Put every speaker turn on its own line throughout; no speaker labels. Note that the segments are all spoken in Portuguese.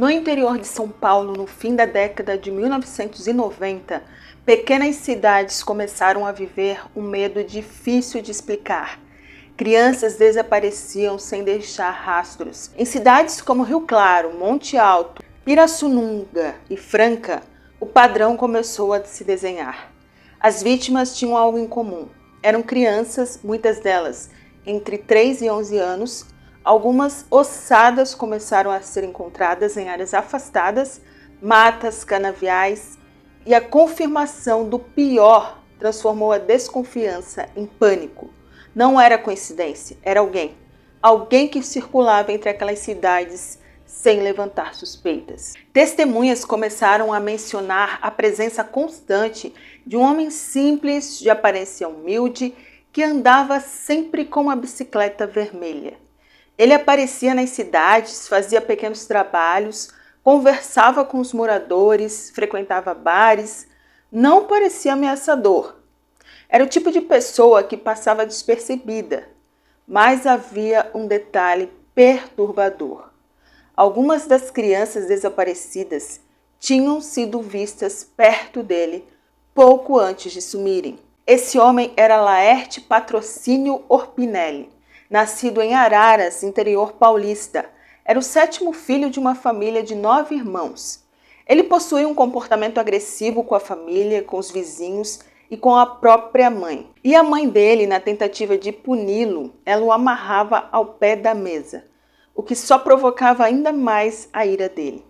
No interior de São Paulo, no fim da década de 1990, pequenas cidades começaram a viver um medo difícil de explicar. Crianças desapareciam sem deixar rastros. Em cidades como Rio Claro, Monte Alto, Pirassununga e Franca, o padrão começou a se desenhar. As vítimas tinham algo em comum. Eram crianças, muitas delas entre 3 e 11 anos. Algumas ossadas começaram a ser encontradas em áreas afastadas, matas, canaviais, e a confirmação do pior transformou a desconfiança em pânico. Não era coincidência, era alguém. Alguém que circulava entre aquelas cidades sem levantar suspeitas. Testemunhas começaram a mencionar a presença constante de um homem simples, de aparência humilde, que andava sempre com uma bicicleta vermelha. Ele aparecia nas cidades, fazia pequenos trabalhos, conversava com os moradores, frequentava bares. Não parecia ameaçador. Era o tipo de pessoa que passava despercebida. Mas havia um detalhe perturbador. Algumas das crianças desaparecidas tinham sido vistas perto dele pouco antes de sumirem. Esse homem era Laerte Patrocínio Orpinelli. Nascido em Araras, interior paulista, era o 7º filho de uma família de 9 irmãos. Ele possuía um comportamento agressivo com a família, com os vizinhos e com a própria mãe. E a mãe dele, na tentativa de puni-lo, ela o amarrava ao pé da mesa, o que só provocava ainda mais a ira dele.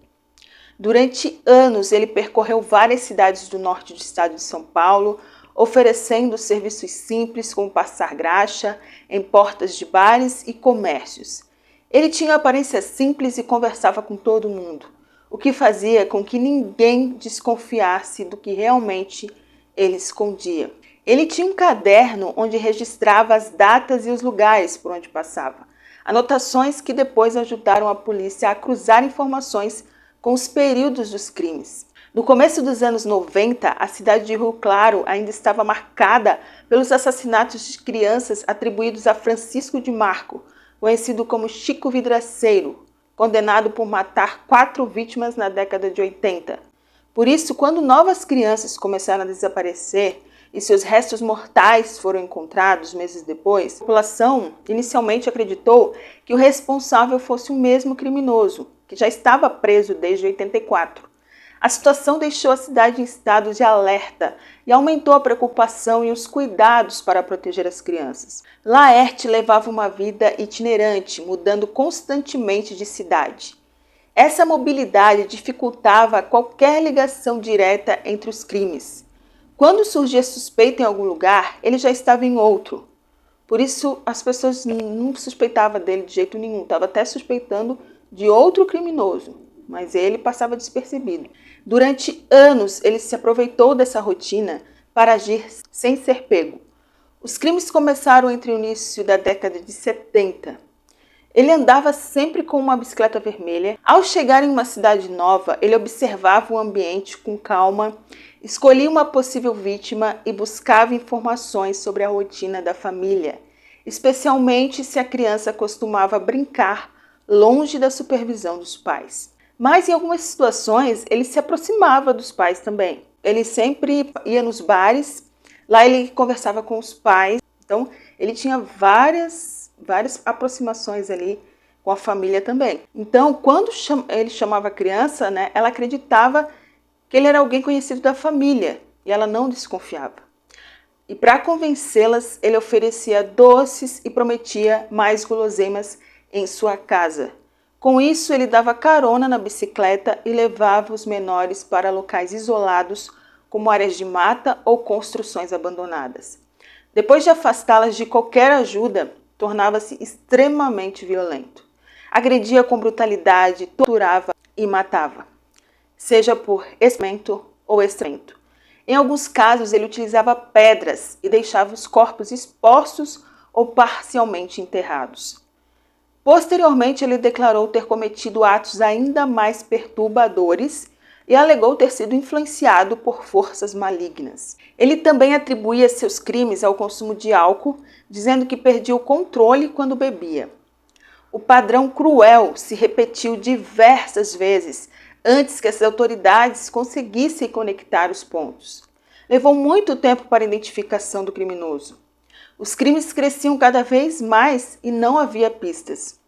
Durante anos, ele percorreu várias cidades do norte do estado de São Paulo, oferecendo serviços simples como passar graxa em portas de bares e comércios. Ele tinha aparência simples e conversava com todo mundo, o que fazia com que ninguém desconfiasse do que realmente ele escondia. Ele tinha um caderno onde registrava as datas e os lugares por onde passava, anotações que depois ajudaram a polícia a cruzar informações com os períodos dos crimes. No começo dos anos 90, a cidade de Rio Claro ainda estava marcada pelos assassinatos de crianças atribuídos a Francisco de Marco, conhecido como Chico Vidraceiro, condenado por matar 4 vítimas na década de 80. Por isso, quando novas crianças começaram a desaparecer e seus restos mortais foram encontrados meses depois, a população inicialmente acreditou que o responsável fosse o mesmo criminoso, que já estava preso desde 84. A situação deixou a cidade em estado de alerta e aumentou a preocupação e os cuidados para proteger as crianças. Laerte levava uma vida itinerante, mudando constantemente de cidade. Essa mobilidade dificultava qualquer ligação direta entre os crimes. Quando surgia suspeita em algum lugar, ele já estava em outro. Por isso, as pessoas não suspeitavam dele de jeito nenhum, estavam até suspeitando de outro criminoso, mas ele passava despercebido. Durante anos, ele se aproveitou dessa rotina para agir sem ser pego. Os crimes começaram entre o início da década de 70. Ele andava sempre com uma bicicleta vermelha. Ao chegar em uma cidade nova, ele observava o ambiente com calma, escolhia uma possível vítima e buscava informações sobre a rotina da família, especialmente se a criança costumava brincar longe da supervisão dos pais. Mas em algumas situações ele se aproximava dos pais também. Ele sempre ia nos bares, lá ele conversava com os pais. Então ele tinha várias aproximações ali com a família também. Então quando ele chamava a criança, ela acreditava que ele era alguém conhecido da família e ela não desconfiava. E para convencê-las, ele oferecia doces e prometia mais guloseimas em sua casa. Com isso, ele dava carona na bicicleta e levava os menores para locais isolados, como áreas de mata ou construções abandonadas. Depois de afastá-las de qualquer ajuda, tornava-se extremamente violento. Agredia com brutalidade, torturava e matava, seja por experimento ou extremento. Em alguns casos, ele utilizava pedras e deixava os corpos expostos ou parcialmente enterrados. Posteriormente, ele declarou ter cometido atos ainda mais perturbadores e alegou ter sido influenciado por forças malignas. Ele também atribuía seus crimes ao consumo de álcool, dizendo que perdia o controle quando bebia. O padrão cruel se repetiu diversas vezes antes que as autoridades conseguissem conectar os pontos. Levou muito tempo para a identificação do criminoso. Os crimes cresciam cada vez mais e não havia pistas.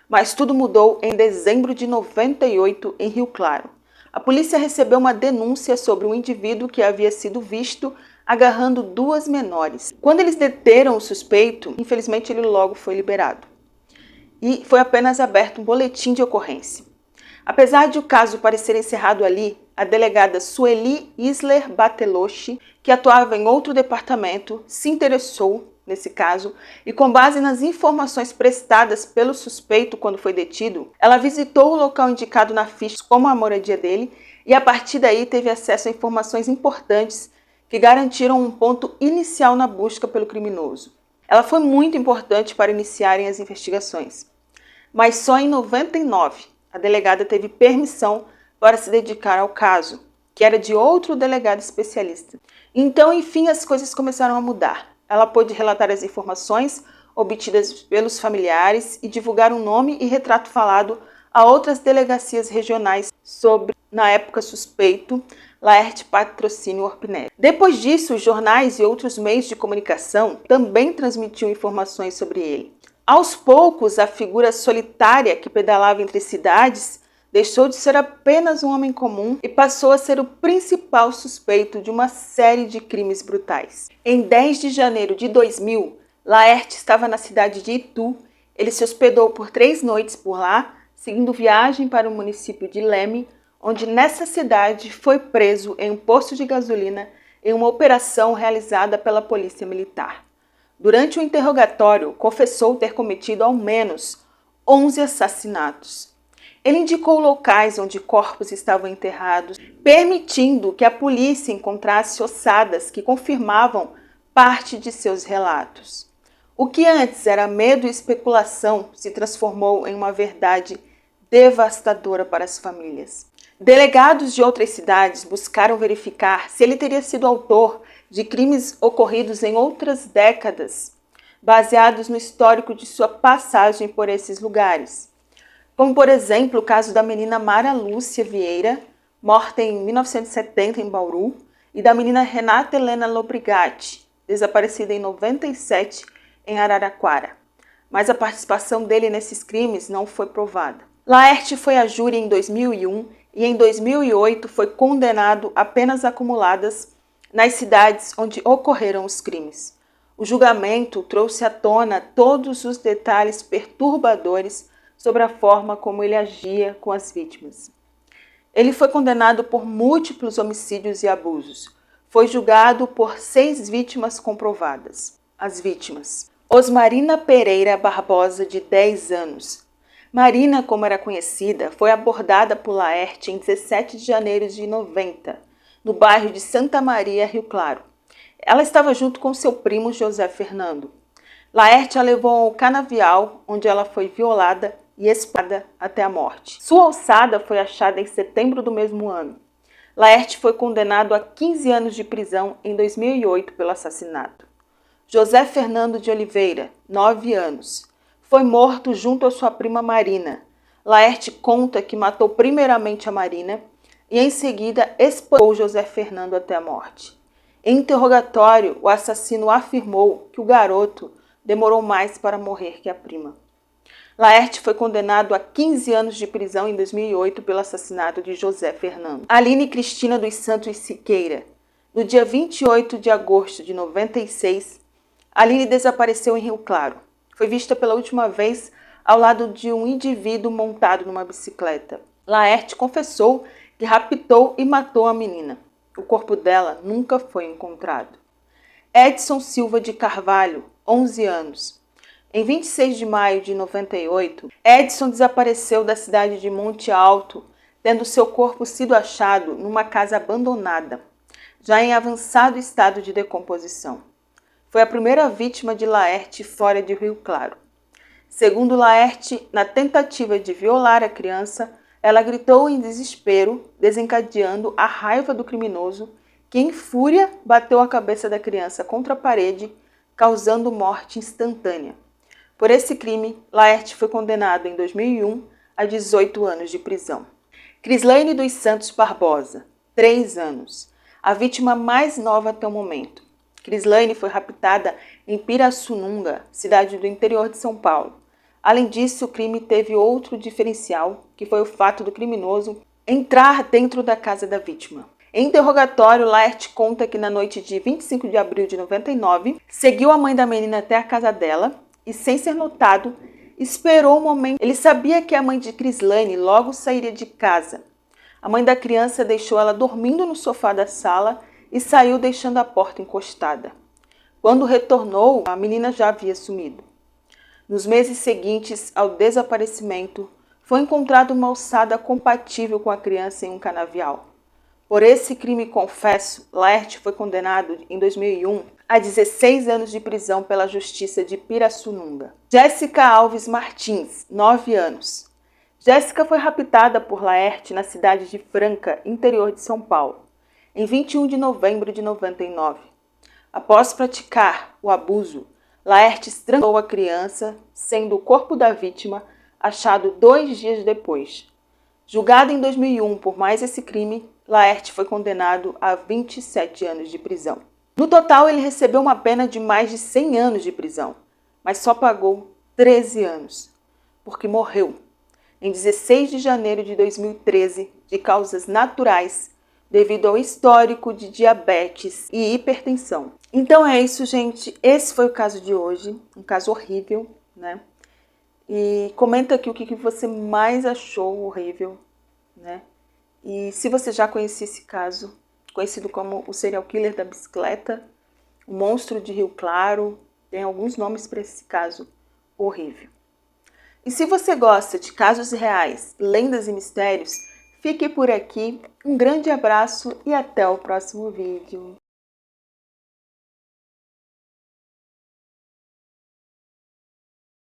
Mas tudo mudou em dezembro de 98 em Rio Claro. A polícia recebeu uma denúncia sobre um indivíduo que havia sido visto agarrando duas menores. Quando eles deteram o suspeito, infelizmente ele logo foi liberado. E foi apenas aberto um boletim de ocorrência. Apesar de o caso parecer encerrado ali, a delegada Sueli Isler Batelochi, que atuava em outro departamento, se interessou nesse caso e, com base nas informações prestadas pelo suspeito quando foi detido, ela visitou o local indicado na ficha como a moradia dele e, a partir daí, teve acesso a informações importantes que garantiram um ponto inicial na busca pelo criminoso. Ela foi muito importante para iniciarem as investigações. Mas só em 99, a delegada teve permissão para se dedicar ao caso, que era de outro delegado especialista. Então, enfim, as coisas começaram a mudar. Ela pôde relatar as informações obtidas pelos familiares e divulgar um nome e retrato falado a outras delegacias regionais sobre, na época, suspeito, Laerte Patrocínio Orpinelli. Depois disso, os jornais e outros meios de comunicação também transmitiam informações sobre ele. Aos poucos, a figura solitária que pedalava entre cidades deixou de ser apenas um homem comum e passou a ser o principal suspeito de uma série de crimes brutais. Em 10 de janeiro de 2000, Laerte estava na cidade de Itu. Ele se hospedou por 3 noites por lá, seguindo viagem para o município de Leme, onde nessa cidade foi preso em um posto de gasolina em uma operação realizada pela Polícia Militar. Durante o interrogatório, confessou ter cometido ao menos 11 assassinatos. Ele indicou locais onde corpos estavam enterrados, permitindo que a polícia encontrasse ossadas que confirmavam parte de seus relatos. O que antes era medo e especulação se transformou em uma verdade devastadora para as famílias. Delegados de outras cidades buscaram verificar se ele teria sido autor de crimes ocorridos em outras décadas, baseados no histórico de sua passagem por esses lugares. Como, por exemplo, o caso da menina Mara Lúcia Vieira, morta em 1970 em Bauru, e da menina Renata Helena Lobrigatti, desaparecida em 97 em Araraquara. Mas a participação dele nesses crimes não foi provada. Laerte foi a júri em 2001 e em 2008 foi condenado a penas acumuladas nas cidades onde ocorreram os crimes. O julgamento trouxe à tona todos os detalhes perturbadores sobre a forma como ele agia com as vítimas. Ele foi condenado por múltiplos homicídios e abusos. Foi julgado por 6 vítimas comprovadas. As vítimas: Osmarina Pereira Barbosa, de 10 anos. Marina, como era conhecida, foi abordada por Laerte em 17 de janeiro de 90, no bairro de Santa Maria, Rio Claro. Ela estava junto com seu primo José Fernando. Laerte a levou ao canavial, onde ela foi violada e espada até a morte. Sua alçada foi achada em setembro do mesmo ano. Laerte foi condenado a 15 anos de prisão em 2008 pelo assassinato. José Fernando de Oliveira, 9 anos. Foi morto junto à sua prima Marina. Laerte conta que matou primeiramente a Marina e em seguida espancou José Fernando até a morte. Em interrogatório, o assassino afirmou que o garoto demorou mais para morrer que a prima. Laerte foi condenado a 15 anos de prisão em 2008 pelo assassinato de José Fernando. Aline Cristina dos Santos Siqueira. No dia 28 de agosto de 96, Aline desapareceu em Rio Claro. Foi vista pela última vez ao lado de um indivíduo montado numa bicicleta. Laerte confessou que raptou e matou a menina. O corpo dela nunca foi encontrado. Edson Silva de Carvalho, 11 anos. Em 26 de maio de 98, Edson desapareceu da cidade de Monte Alto, tendo seu corpo sido achado numa casa abandonada, já em avançado estado de decomposição. Foi a primeira vítima de Laerte fora de Rio Claro. Segundo Laerte, na tentativa de violar a criança, ela gritou em desespero, desencadeando a raiva do criminoso, que em fúria bateu a cabeça da criança contra a parede, causando morte instantânea. Por esse crime, Laerte foi condenado em 2001 a 18 anos de prisão. Crislaine dos Santos Barbosa, 3 anos, a vítima mais nova até o momento. Crislaine foi raptada em Pirassununga, cidade do interior de São Paulo. Além disso, o crime teve outro diferencial, que foi o fato do criminoso entrar dentro da casa da vítima. Em interrogatório, Laerte conta que na noite de 25 de abril de 99, seguiu a mãe da menina até a casa dela e, sem ser notado, esperou o momento. Ele sabia que a mãe de Crislaine logo sairia de casa. A mãe da criança deixou ela dormindo no sofá da sala e saiu deixando a porta encostada. Quando retornou, a menina já havia sumido. Nos meses seguintes ao desaparecimento, foi encontrada uma alçada compatível com a criança em um canavial. Por esse crime confesso, Laerte foi condenado em 2001 a 16 anos de prisão pela Justiça de Pirassununga. Jéssica Alves Martins, 9 anos. Jéssica foi raptada por Laerte na cidade de Franca, interior de São Paulo, em 21 de novembro de 99. Após praticar o abuso, Laerte estrangulou a criança, sendo o corpo da vítima achado 2 dias depois. Julgado em 2001 por mais esse crime, Laerte foi condenado a 27 anos de prisão. No total, ele recebeu uma pena de mais de 100 anos de prisão, mas só pagou 13 anos, porque morreu em 16 de janeiro de 2013 de causas naturais, devido ao histórico de diabetes e hipertensão. Então é isso, gente. Esse foi o caso de hoje, um caso horrível, né? E comenta aqui o que você mais achou horrível, né? E se você já conhecia esse caso, conhecido como o serial killer da bicicleta, o monstro de Rio Claro, tem alguns nomes para esse caso horrível. E se você gosta de casos reais, lendas e mistérios, fique por aqui. Um grande abraço e até o próximo vídeo.